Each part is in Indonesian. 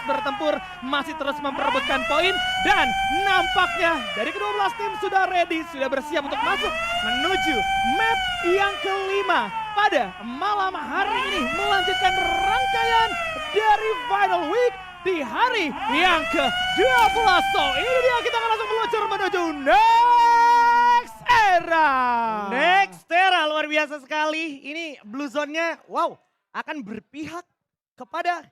bertempur, masih terus memperebutkan poin. Dan nampaknya dari kedua belas tim sudah ready, sudah bersiap untuk masuk menuju map yang kelima. Pada malam hari ini melanjutkan rangkaian dari Final Week di hari yang ke-12. So ini dia, kita akan langsung meluncur menuju Next Era. Next Era luar biasa sekali. Ini Blue Zone-nya wow akan berpihak kepada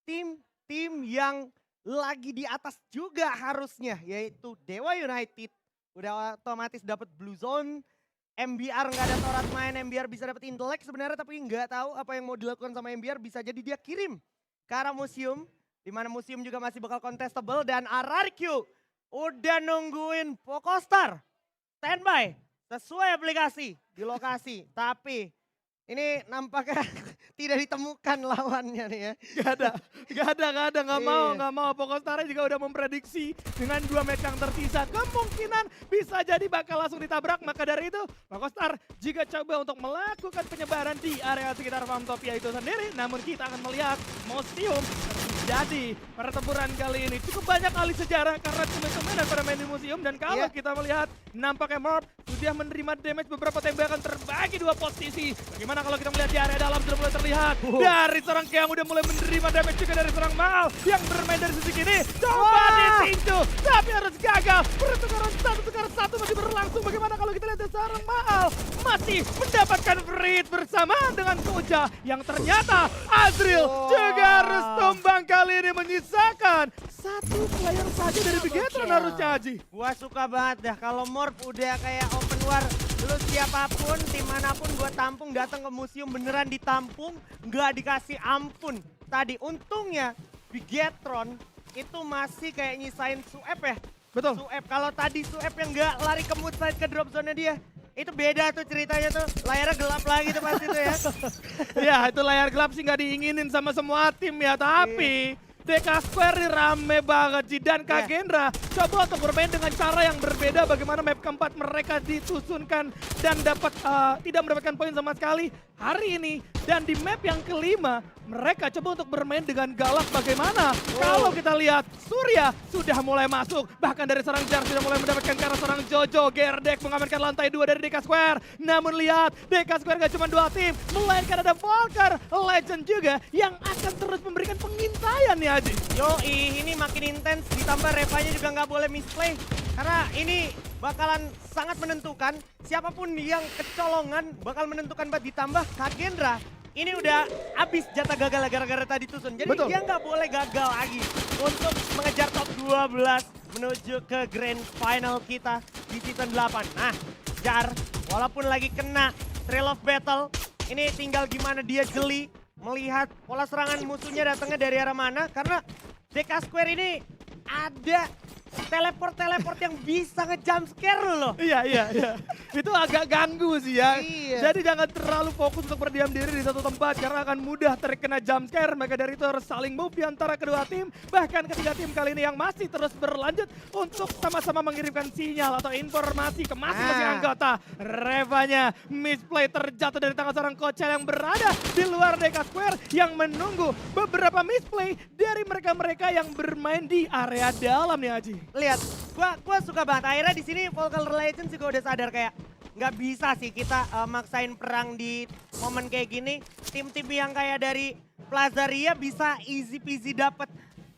tim-tim yang lagi di atas juga harusnya, yaitu Dewa United. Udah otomatis dapat Blue Zone. MBR nggak ada Torat main, MBR bisa dapat intelek sebenarnya, tapi nggak tahu apa yang mau dilakukan sama MBR. Bisa jadi dia kirim ke arah museum, di mana museum juga masih bakal contestable. Dan RRQ udah nungguin Pokostar standby sesuai aplikasi di lokasi, tapi ini nampaknya tidak ditemukan lawannya nih ya. Gak ada, nggak mau. Pokostar juga udah memprediksi dengan 2 match yang tersisa, kemungkinan bisa jadi bakal langsung ditabrak. Maka dari itu, Pokostar jika coba untuk melakukan penyebaran di area sekitar Farmtopia itu sendiri. Namun kita akan melihat museum jadi pertempuran kali ini cukup banyak kali sejarah karena teman-teman pada main di museum. Dan kalau kita melihat nampaknya Morp sudah menerima damage beberapa tembakan terbagi 2 posisi. Bagaimana kalau kita melihat di area dalam sudah mulai terlihat dari seorang Keang udah mulai menerima damage juga dari seorang Mal yang bermain dari sisi kiri. Coba ditinju tapi harus gagal. Pertukaran 1-1 masih berlangsung. Bagaimana kalau kita lihat dari seorang Mal masih mendapatkan free hit bersamaan dengan Koja yang ternyata Azril juga harus tumbang. Kali ini menyisakan 1 player saja dari Bigetron harusnya, Aji. Gua suka banget dah kalau Morp udah kayak open war. Lu siapapun, tim manapun gua tampung, datang ke museum beneran ditampung, nggak dikasih ampun. Tadi untungnya Bigetron itu masih kayak nyisain Suep ya. Betul. Suep, kalau tadi Suep yang nggak lari ke mid side ke drop zone dia. Itu beda tuh ceritanya tuh, layarnya gelap lagi tuh pasti tuh ya. Ya itu layar gelap sih nggak diinginin sama semua tim ya, tapi DK Square ini rame banget Ji. Dan Kagendra coba untuk bermain dengan cara yang berbeda. Bagaimana map keempat mereka disusunkan dan dapat tidak mendapatkan poin sama sekali hari ini. Dan di map yang kelima mereka coba untuk bermain dengan galak. Bagaimana kalau kita lihat Surya sudah mulai masuk. Bahkan dari seorang Jar sudah mulai mendapatkan karena seorang Jojo. Gerdek mengamankan lantai 2 dari DK Square. Namun lihat DK Square gak cuma 2 tim, melainkan ada Volker Legend juga yang akan terus memberikan pengintaian ya. Yoi, ini makin intens, ditambah Revanya juga nggak boleh misplay. Karena ini bakalan sangat menentukan, siapapun yang kecolongan bakal menentukan banget. Ditambah Kagendra, ini udah habis jatah gagal gara-gara tadi Tusun. Jadi dia nggak boleh gagal lagi untuk mengejar top 12 menuju ke grand final kita di season 8. Nah, Jar walaupun lagi kena Trail of Battle, ini tinggal gimana dia jeli melihat pola serangan musuhnya datangnya dari arah mana. Karena DK Square ini ada teleport yang bisa nge-jump scare loh. Iya. Itu agak ganggu sih ya. Iya. Jadi jangan terlalu fokus untuk berdiam diri di satu tempat karena akan mudah terkena jump scare. Maka dari itu harus saling move di antara kedua tim. Bahkan ketiga tim kali ini yang masih terus berlanjut untuk sama-sama mengirimkan sinyal atau informasi ke masing-masing anggota. Revanya misplay terjatuh dari tangan seorang Kocel yang berada di luar DK Square yang menunggu beberapa misplay dari mereka-mereka yang bermain di area dalam nih Aji. Lihat, gua suka banget. Akhirnya di sini Volker Legends juga udah sadar kayak nggak bisa sih kita maksain perang di momen kayak gini. Tim-tim yang kayak dari Plazaria bisa easy peasy dapat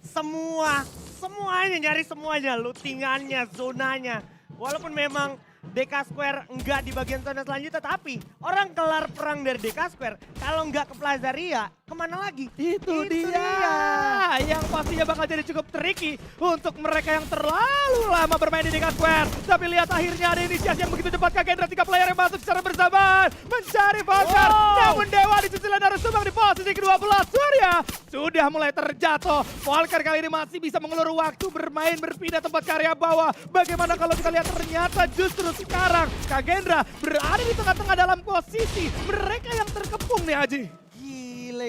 semuanya, nyari semuanya, lootingannya, zonanya. Walaupun memang DK Square enggak di bagian zona selanjutnya, tapi orang kelar perang dari DK Square, kalau enggak ke Plazaria, kemana lagi? Itu dia yang pastinya bakal jadi cukup tricky untuk mereka yang terlalu lama bermain di DK Square. Tapi lihat akhirnya ada inisiasi yang begitu cepat. Kagendra 3 player yang masuk secara bersamaan mencari Volker. Namun Dewa di sisi lain harus tumbang di posisi ke-12. Surya sudah mulai terjatuh. Volker kali ini masih bisa mengelur waktu bermain berpindah tempat karya bawah. Bagaimana kalau kita lihat ternyata justru sekarang Kagendra berada di tengah-tengah dalam posisi mereka yang terkepung nih Aji.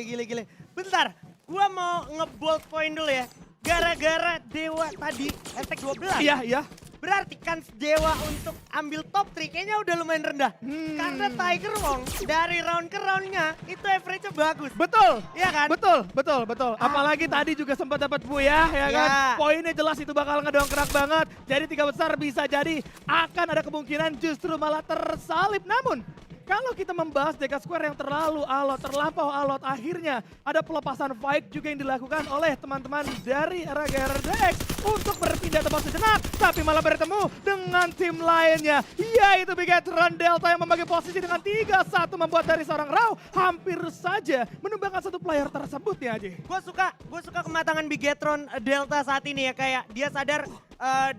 Gile. Bentar, gua mau nge-bold point dulu ya. Gara-gara Dewa tadi attack 12. Iya. Berarti kan Dewa untuk ambil top 3 kayaknya udah lumayan rendah. Karena Tiger Wong dari round ke roundnya itu average-nya bagus. Betul. Iya kan? Betul. Apalagi tadi juga sempat dapat Buyah ya kan. Ya. Poinnya jelas itu bakal ngedongkrak banget. Jadi 3 besar bisa jadi akan ada kemungkinan justru malah tersalip. Namun kalau kita membahas Deca Square yang terlampau alot, akhirnya ada pelepasan fight juga yang dilakukan oleh teman-teman dari Raga RDX untuk berpindah tempat sejenak, tapi malah bertemu dengan tim lainnya, yaitu Bigetron Delta yang membagi posisi dengan 3-1 membuat dari seorang Rao hampir saja menumbangkan satu player tersebut ya Aji. Gue suka kematangan Bigetron Delta saat ini ya, kayak dia sadar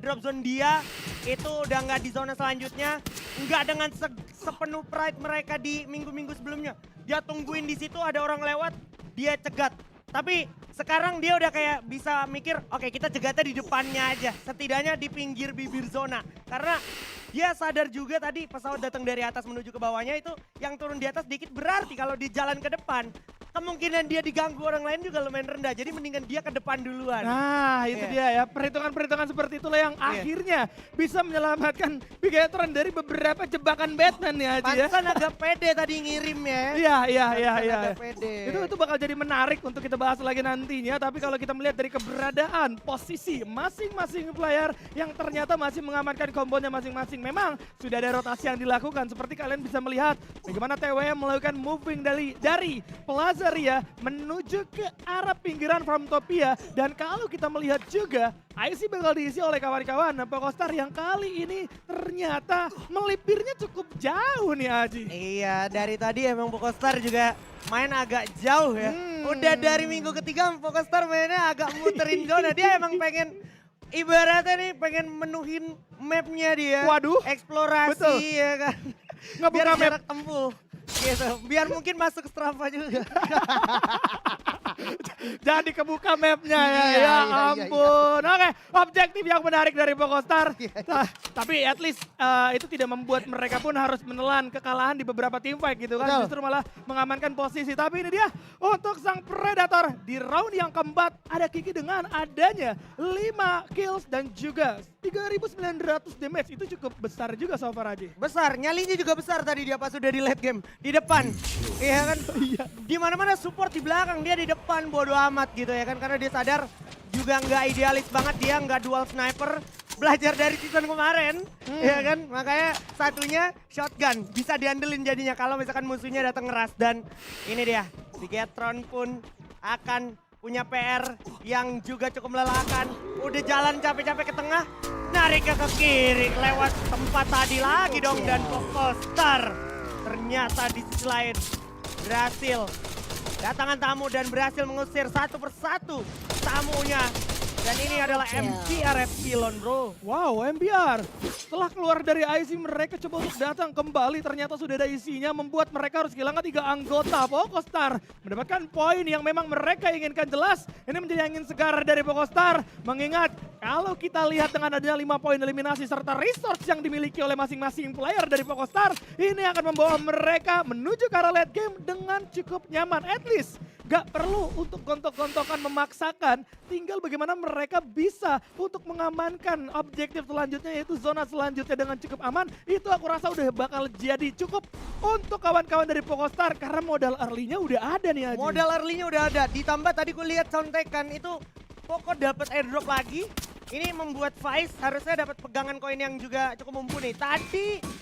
drop zone dia itu udah nggak di zona selanjutnya, nggak dengan sepenuh pride mereka di minggu-minggu sebelumnya. Dia tungguin di situ ada orang lewat, dia cegat. Tapi sekarang dia udah kayak bisa mikir, oke kita cegatnya di depannya aja, setidaknya di pinggir bibir zona. Karena dia sadar juga tadi pesawat datang dari atas menuju ke bawahnya itu yang turun di atas dikit, berarti kalau di jalan ke depan kemungkinan dia diganggu orang lain juga lumayan rendah. Jadi mendingan dia ke depan duluan. Nah itu dia ya, perhitungan-perhitungan seperti itulah yang akhirnya bisa menyelamatkan Bigetron dari beberapa jebakan Batman ya Aji ya. Pantesan agak pede tadi ngirim ya. Iya. Agak pede. Itu bakal jadi menarik untuk kita bahas lagi nantinya. Tapi kalau kita melihat dari keberadaan posisi masing-masing player yang ternyata masih mengamankan kombonya masing-masing. Memang sudah ada rotasi yang dilakukan. Seperti kalian bisa melihat bagaimana TWM melakukan moving dari Plaza Ria menuju ke arah pinggiran Farmtopia. Dan kalau kita melihat juga IC bakal diisi oleh kawan-kawan Pokostar yang kali ini ternyata melipirnya cukup jauh nih Aji. Iya, dari tadi emang Pokostar juga main agak jauh ya. Udah dari minggu ketiga Pokostar mainnya agak muterin zona. Dia emang pengen, ibaratnya nih pengen menuhin mapnya dia. Waduh. Eksplorasi Betul. ya kan. Ngebuka Biar map. jarak tempuh. Gitu. Biar mungkin masuk Strava juga. Jadi kebuka mapnya ya, Iya, ya iya. ampun. Oke, objektif yang menarik dari Pokostar. Tapi at least itu tidak membuat mereka pun harus menelan kekalahan di beberapa team fight gitu kan. Betul. Justru malah mengamankan posisi. Tapi ini dia untuk sang Predator di round yang keempat ada Kiki dengan adanya 5 kills dan juga 3.900 damage. Itu cukup besar juga so far Aji. Besar, nyalinya juga besar tadi dia pas sudah di late game. Di depan, iya kan? Iya. Di mana-mana support di belakang, dia di depan bodo amat gitu ya kan. Karena dia sadar juga nggak idealis banget, dia nggak dual sniper. Belajar dari season kemarin, ya kan? Makanya satunya shotgun, bisa diandelin jadinya kalau misalkan musuhnya datang ngeras. Dan ini dia, Bigetron pun akan punya PR yang juga cukup melelahkan. Udah jalan capek-capek ke tengah, narik ke kiri, lewat tempat tadi lagi dong. Dan Pokostar ternyata di sisi lain berhasil datangan tamu dan berhasil mengusir satu persatu tamunya. Dan ini adalah MBR Epsilon bro. Wow, MBR. Setelah keluar dari IC mereka coba untuk datang kembali. Ternyata sudah ada isinya membuat mereka harus kehilangan 3 anggota Pokostar. Mendapatkan poin yang memang mereka inginkan jelas. Ini menjadi angin segar dari Pokostar. Mengingat kalau kita lihat dengan adanya 5 poin eliminasi serta resource yang dimiliki oleh masing-masing player dari Pokostar. Ini akan membawa mereka menuju ke arah late game dengan cukup nyaman. At least gak perlu untuk gontok-gontokan memaksakan, tinggal bagaimana mereka bisa untuk mengamankan objektif selanjutnya yaitu zona selanjutnya dengan cukup aman. Itu aku rasa udah bakal jadi cukup untuk kawan-kawan dari Pokostar karena modal early-nya udah ada nih Aji. Modal early-nya udah ada, ditambah tadi gue lihat soundtekan itu Poko dapat airdrop lagi. Ini membuat Faiz harusnya dapat pegangan koin yang juga cukup mumpuni.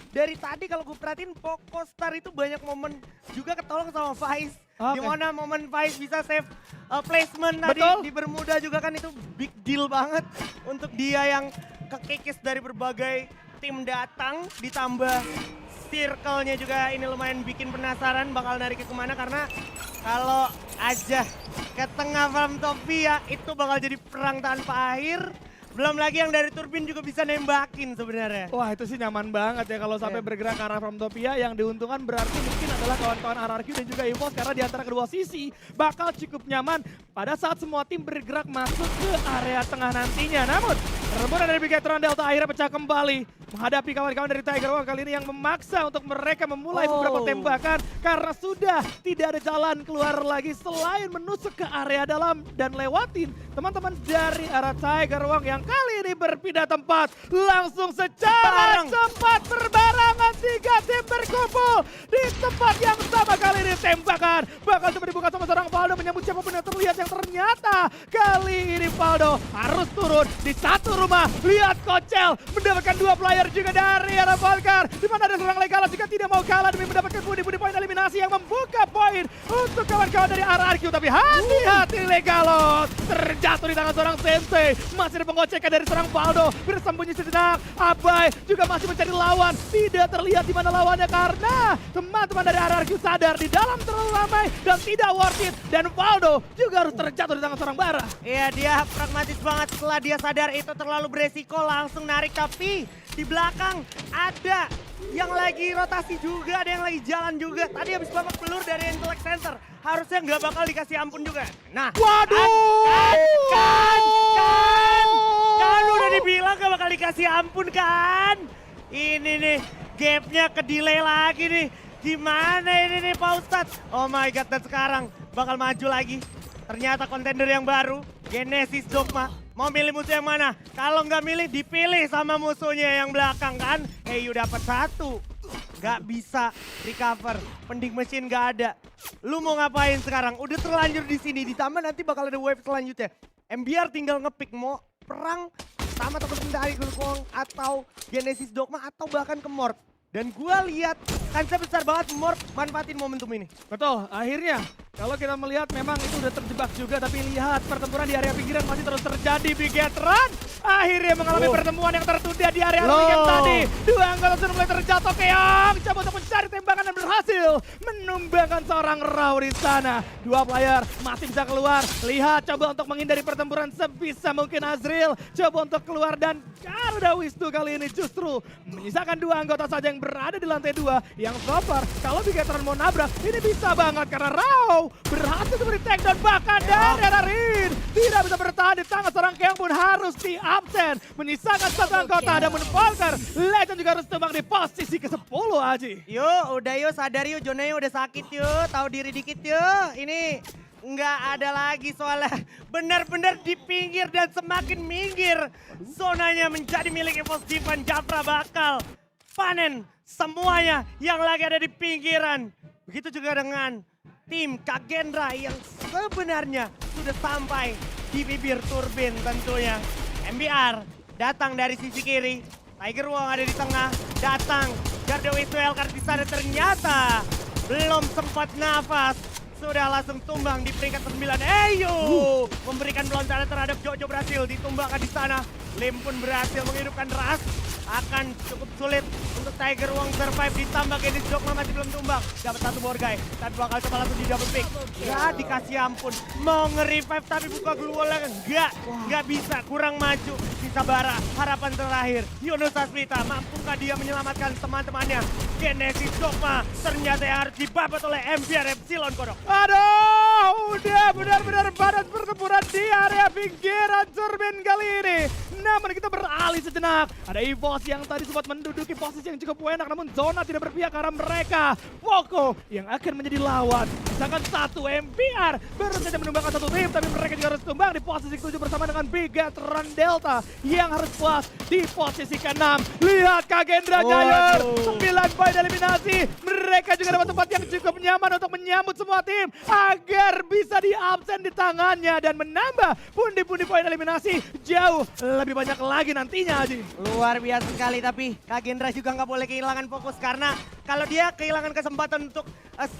Dari tadi kalau gue perhatiin Pokostar itu banyak momen juga ketolong sama Faiz. Oke. Dimana momen Faiz bisa save placement tadi Betul. di Bermuda juga kan itu big deal banget untuk dia yang kekikis dari berbagai tim datang, ditambah circle-nya juga ini lumayan bikin penasaran bakal narik ke kemana, karena kalau aja ke tengah Farmtopia itu bakal jadi perang tanpa akhir. Belum lagi yang dari turbin juga bisa nembakin sebenarnya. Wah itu sih nyaman banget ya kalau sampai bergerak ke arah Farmtopia. Yang diuntungkan berarti mungkin adalah kawan-kawan RRQ dan juga EVOS karena di antara kedua sisi bakal cukup nyaman pada saat semua tim bergerak masuk ke area tengah nantinya. Namun Rembulan dari Bigetron Delta akhirnya pecah kembali menghadapi kawan-kawan dari Tiger Wong kali ini yang memaksa untuk mereka memulai beberapa tembakan karena sudah tidak ada jalan keluar lagi selain menusuk ke area dalam dan lewatin teman-teman dari arah Tiger Wong yang kali ini berpindah tempat langsung secara cepat berbarengan 3 tim berkumpul di tempat yang sama. Kali ini tembakan bakal coba dibuka sama seorang Valdo menyambut siapapun yang terlihat yang ternyata kali ini Valdo harus turun di satu rumah. Lihat Kocel mendapatkan 2 player juga dari arah Volkar, di mana ada seorang Legalos juga tidak mau kalah demi mendapatkan budi-budi poin eliminasi yang membuka poin untuk kawan-kawan dari RRQ. Tapi hati-hati Legalos terjatuh di tangan seorang Sensei. Masih ada penggocekan dari seorang Valdo bersembunyi sejenak. Abai juga masih mencari lawan, tidak terlihat di mana lawannya karena teman-teman dari RRQ sadar di dalam terlalu ramai dan tidak worth it, dan Valdo juga harus terjatuh di tangan seorang Bara. Iya, dia pragmatis banget setelah dia sadar itu terlalu beresiko langsung narik, tapi di belakang ada yang lagi rotasi juga, ada yang lagi jalan juga. Tadi habis babak pelur dari Intellect Center, harusnya nggak bakal dikasih ampun juga. Nah, Waduh! kan udah dibilang gak bakal dikasih ampun kan? Ini nih, gapnya ke delay lagi nih. Gimana ini nih Pak Ustadz? Oh my god, dan sekarang bakal maju lagi. Ternyata kontender yang baru, Genesis Dogma. Mau milih musuh yang mana? Kalau nggak milih, dipilih sama musuhnya yang belakang kan? Heyu dapat 1. Nggak bisa recover. Pending machine nggak ada. Lu mau ngapain sekarang? Udah terlanjur di sini. Ditambah nanti bakal ada wave selanjutnya. MBR tinggal ngepick mau perang sama temen-temen dari Gulkong atau Genesis Dogma atau bahkan ke Morph. Dan gua lihat kansnya besar banget Morph manfaatin momentum ini. Betul, akhirnya kalau kita melihat memang itu udah terjebak juga, tapi lihat pertempuran di area pinggiran masih terus terjadi. Bigetron akhirnya mengalami pertemuan yang tertunda di area pinggiran tadi. 2 anggota sudah mulai terjatuh. Keong coba untuk mencari tembakan dan berhasil menumbangkan seorang Raw di sana. 2 player masih bisa keluar. Lihat coba untuk menghindari pertempuran sebisa mungkin. Azril coba untuk keluar dan Garuda Wisnu kali ini justru menyisakan 2 anggota saja yang berada di lantai 2 yang so far kalau Bigetron mau nabrak ini bisa banget karena Raw berhasil memberi takedown bahkan dari Rin tidak bisa bertahan di tangan seorang Keong pun harus di absen menyisakan 1 anggota. Namun Volker Legend juga harus tumbang di posisi ke-10 Aji. Yuk udah yuk sadar yuk, Joneo udah sakit yuk, tahu diri dikit yuk. Ini nggak ada lagi soalnya benar-benar di pinggir dan semakin minggir. Zonanya menjadi milik EVOS Divan. Jafra bakal panen semuanya yang lagi ada di pinggiran. Begitu juga dengan tim Kagendra yang sebenarnya sudah sampai di bibir turbin tentunya. MBR datang dari sisi kiri, Tiger Wong ada di tengah, datang Garda Wisnu Elkar di sana ternyata belum sempat nafas. Sudah langsung tumbang di peringkat ke-9. Eyo memberikan pelontaran terhadap Jojo berhasil ditumbangkan di sana. Lim pun berhasil menghidupkan Ras. Akan cukup sulit untuk Tiger Wong survive, ditambah Genesis Dogma masih belum tumbang. Dapat 1 Borgai, tapi bakal coba langsung di double pick. Gak dikasih ampun, mau nge-revive tapi buka glue wall-nya nggak bisa, kurang maju. Sisa Bara, harapan terakhir, Yunus Asmita, mampukah dia menyelamatkan teman-temannya? Genesis Dogma ternyata yang harus dibabat oleh MBR Epsilon Kodok. Aduh, udah benar-benar padat pertempuran di area pinggiran turbin kali ini. Namun kita beralih sejenak. Ada EVOS yang tadi sempat menduduki posisi yang cukup enak, namun zona tidak berpihak karena mereka. Poco yang akan menjadi lawan. Misalkan 1 MBR baru saja menumbangkan 1 tim, tapi mereka juga harus tumbang di posisi ke-7 bersama dengan Bigetron Delta yang harus puas di posisi ke-6. Lihat Kagendra Jayur, 9 poin eliminasi. Mereka juga dapat tempat yang cukup nyaman untuk menyambut semua tim agar bisa di absen di tangannya dan menambah pundi-pundi poin eliminasi jauh lebih banyak lagi nantinya Aji. Luar biasa sekali, tapi Kagendra juga nggak boleh kehilangan fokus karena kalau dia kehilangan kesempatan untuk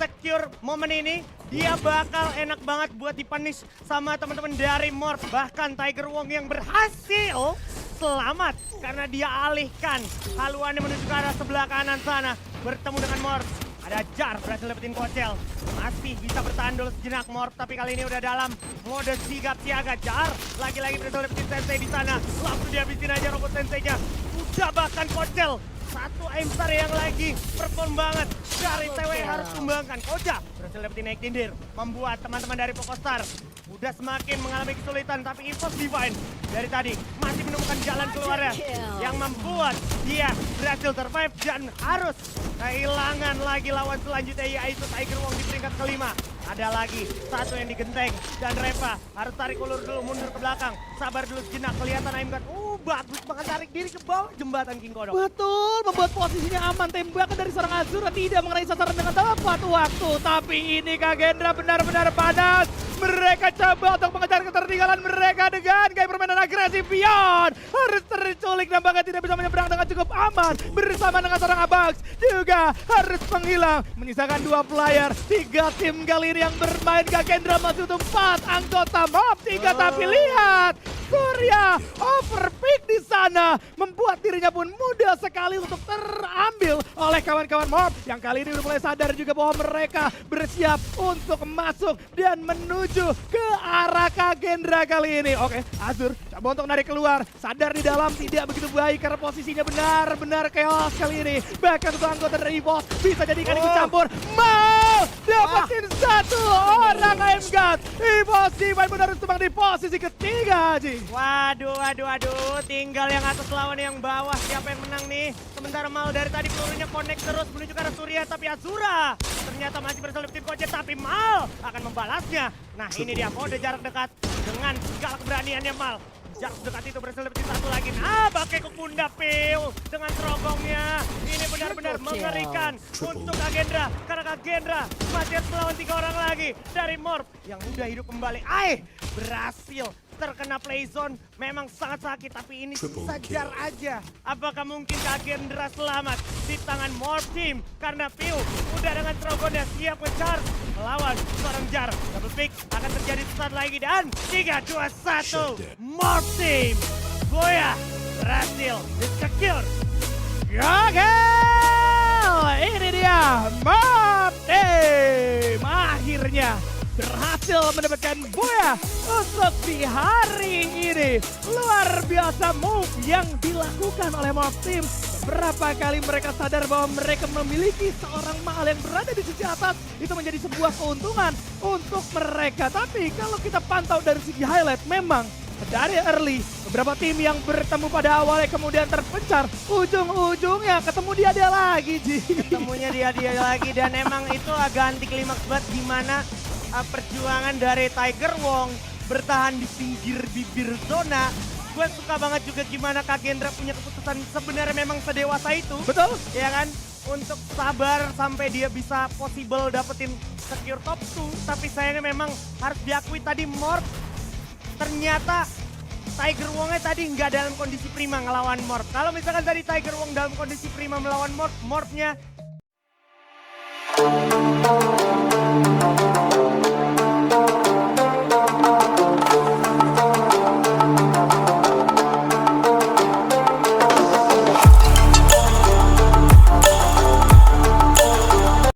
secure momen ini, dia bakal enak banget buat dipunish sama teman-teman dari Morph. Bahkan Tiger Wong yang berhasil selamat karena dia alihkan haluannya menuju ke arah sebelah kanan sana. Bertemu dengan Morph. Ada Jar berhasil dapetin Kocel. Masih bisa bertahan dulu sejenak Morph, tapi kali ini udah dalam mode sigap siaga. Jar lagi-lagi berhasil dapetin Sensei di sana. Langsung dihabisin aja robot Sensei-nya. Udah bahkan Kocel. 1 aimstar yang lagi perform banget. Dari TW harus tumbangkan. Koja berhasil dapetin naik tindir. Membuat teman-teman dari Pokostar udah semakin mengalami kesulitan, tapi EVOS Divine dari tadi masih menemukan jalan keluarnya yang membuat dia berhasil survive dan harus kehilangan lagi lawan selanjutnya, yaitu Tiger Wong di peringkat kelima. Ada lagi satu yang digenteng dan Reva harus tarik ulur dulu, mundur ke belakang. Sabar dulu sejenak, kelihatan Aimgat. Bagus banget tarik diri ke bawah jembatan King Kodok. Betul, membuat posisinya aman. Tembakan dari seorang Azura tidak mengenai sasaran dengan tepat waktu. Tapi ini Kagendra benar-benar panas. Mereka coba untuk mengejar ketertinggalan mereka dengan gaya permainan agresif. Beyond harus terculik, nampaknya tidak bisa menyeberang dengan cukup aman. Bersama dengan seorang Abax juga harus menghilang. Menyisakan 2 player, 3 tim kali ini yang bermain. Kagendra masih untuk 4 anggota mob 3, tapi lihat Surya overpick di sana, membuat dirinya pun mudah sekali untuk terambil oleh kawan-kawan mob yang kali ini udah mulai sadar juga bahwa mereka bersiap untuk masuk dan menuju ke arah Kagendra kali ini. Oke, Azur coba untuk narik keluar, sadar di dalam tidak begitu baik karena posisinya benar-benar chaos kali ini. Bahkan untuk anggota dari EVOS bisa jadikan ikut campur. Mau dapetin satu orang Aimgat. EVOS Divine pun harus tumbang di posisi ketiga, Ji. Waduh, tinggal yang atas lawan yang bawah, siapa yang menang nih? Sementara Mal dari tadi pelurunya connect terus menuju ke arah Surya, tapi Azura ternyata masih berselip tim Kojet, tapi Mal akan membalasnya. Nah ini dia mode jarak dekat dengan segala keberaniannya Mal. Jarak dekat itu berselip tim satu lagi. Nah pakai kukunda Pil dengan serogongnya. Ini benar-benar mengerikan untuk Kagendra, karena Kagendra masih harus melawan 3 orang lagi dari Morph yang udah hidup kembali. Berhasil terkena playzone, memang sangat sakit, tapi ini sajar aja. Apakah mungkin Kagendra selamat di tangan Morph Team? Karena Piu udah dengan Trogonnya siap nge-charge melawan seorang Jar. Double pick akan terjadi sesaat lagi dan 3, 2, 1 Morph Team Boya berhasil di-secure. Gagal! Ini dia Morph Team akhirnya berhasil mendapatkan Boya untuk di hari ini. Luar biasa move yang dilakukan oleh Morph Team. Berapa kali mereka sadar bahwa mereka memiliki seorang Mal yang berada di sisi atas, itu menjadi sebuah keuntungan untuk mereka. Tapi kalau kita pantau dari segi highlight, memang dari early, beberapa tim yang bertemu pada awalnya kemudian terpencar, ujung-ujungnya ketemu dia lagi, Ji. Ketemunya dia lagi, dan emang itu agak anti klimaks banget gimana perjuangan dari Tiger Wong bertahan di pinggir bibir zona. Gue suka banget juga gimana Kagendra punya keputusan sebenarnya memang sedewasa itu. Betul. Ya kan? Untuk sabar sampai dia bisa possible dapetin secure top 2. Tapi sayangnya memang harus diakui tadi Morph. Ternyata Tiger Wongnya tadi nggak dalam kondisi prima ngelawan Morph. Kalau misalkan tadi Tiger Wong dalam kondisi prima melawan Morph, Morphnya